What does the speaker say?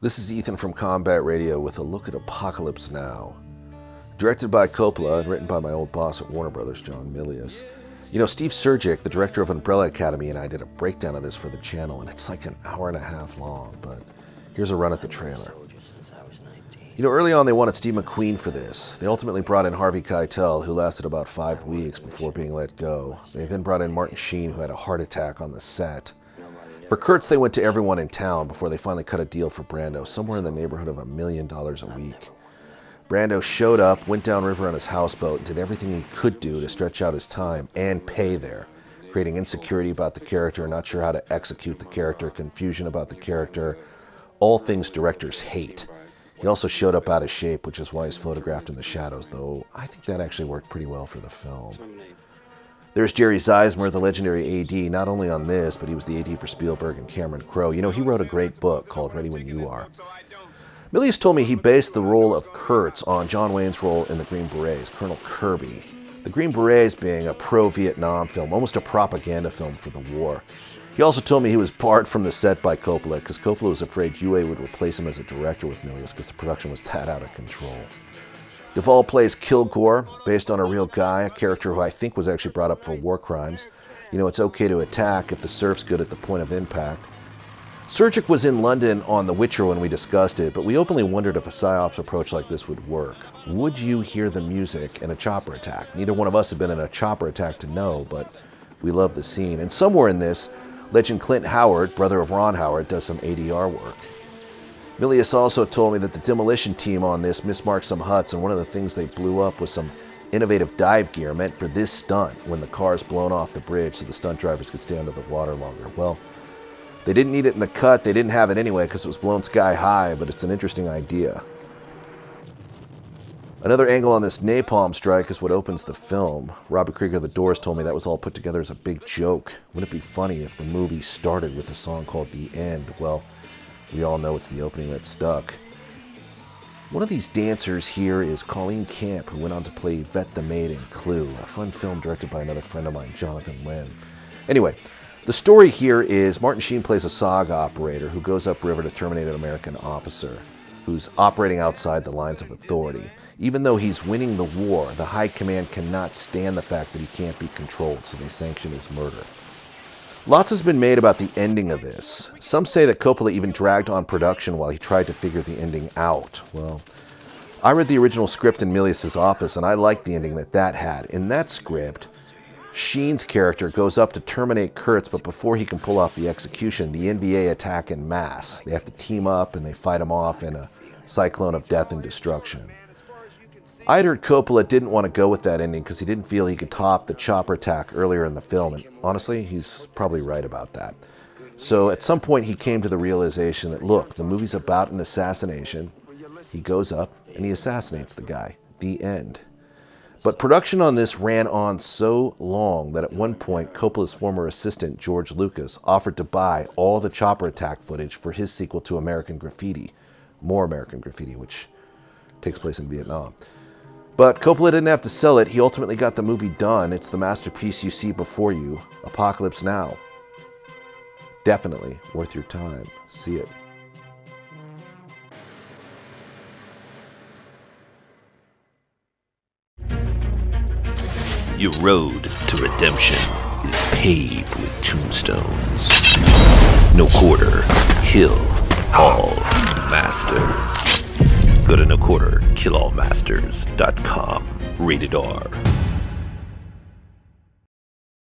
This is Ethan from Combat Radio with a look at Apocalypse Now. Directed by Coppola and written by my old boss at Warner Brothers, John Milius. You know, Steve Surjik, the director of Umbrella Academy, and I did a breakdown of this for the channel, and it's like an hour and a half long, but here's a run at the trailer. You know, early on they wanted Steve McQueen for this. They ultimately brought in Harvey Keitel, who lasted about 5 weeks before being let go. They then brought in Martin Sheen, who had a heart attack on the set. For Kurtz, they went to everyone in town before they finally cut a deal for Brando, somewhere in the neighborhood of $1 million a week. Brando showed up, went downriver on his houseboat, and did everything he could do to stretch out his time and pay there, creating insecurity about the character, not sure how to execute the character, confusion about the character, all things directors hate. He also showed up out of shape, which is why he's photographed in the shadows, though I think that actually worked pretty well for the film. There's Jerry Zeismer, the legendary AD, not only on this, but he was the AD for Spielberg and Cameron Crowe. You know, he wrote a great book called Ready When You Are. Milius told me he based the role of Kurtz on John Wayne's role in the Green Berets, Colonel Kirby. The Green Berets being a pro-Vietnam film, almost a propaganda film for the war. He also told me he was barred from the set by Coppola because Coppola was afraid UA would replace him as a director with Milius because the production was that out of control. Duvall plays Kilgore, based on a real guy, a character who I think was actually brought up for war crimes. You know, it's okay to attack if the surf's good at the point of impact. Surjik was in London on The Witcher when we discussed it, but we openly wondered if a PSYOPs approach like this would work. Would you hear the music in a chopper attack? Neither one of us have been in a chopper attack to know, but we love the scene. And somewhere in this, legend Clint Howard, brother of Ron Howard, does some ADR work. Milius also told me that the demolition team on this mismarked some huts, and one of the things they blew up was some innovative dive gear meant for this stunt when the car's blown off the bridge so the stunt drivers could stay under the water longer. Well, they didn't need it in the cut, they didn't have it anyway because it was blown sky high, but it's an interesting idea. Another angle on this napalm strike is what opens the film. Robbie Krieger of The Doors told me that was all put together as a big joke. Wouldn't it be funny if the movie started with a song called The End? Well, we all know it's the opening that stuck. One of these dancers here is Colleen Camp, who went on to play Yvette the Maid in Clue, a fun film directed by another friend of mine, Jonathan Lynn. Anyway, the story here is Martin Sheen plays a SOG operator who goes upriver to terminate an American officer who's operating outside the lines of authority. Even though he's winning the war, the high command cannot stand the fact that he can't be controlled, so they sanction his murder. Lots has been made about the ending of this. Some say that Coppola even dragged on production while he tried to figure the ending out. Well, I read the original script in Milius' office, and I liked the ending that had. In that script, Sheen's character goes up to terminate Kurtz, but before he can pull off the execution, the NBA attack en masse. They have to team up, and they fight him off in a cyclone of death and destruction. I'd heard Coppola didn't want to go with that ending because he didn't feel he could top the chopper attack earlier in the film, and honestly, he's probably right about that. So at some point he came to the realization that, look, the movie's about an assassination. He goes up and he assassinates the guy. The end. But production on this ran on so long that at one point Coppola's former assistant, George Lucas, offered to buy all the chopper attack footage for his sequel to American Graffiti, More American Graffiti, which takes place in Vietnam. But Coppola didn't have to sell it. He ultimately got the movie done. It's the masterpiece you see before you, Apocalypse Now. Definitely worth your time. See it. Your road to redemption is paved with tombstones. No quarter, kill all masters. Go to noquarterkillallmasters.com. Rated R.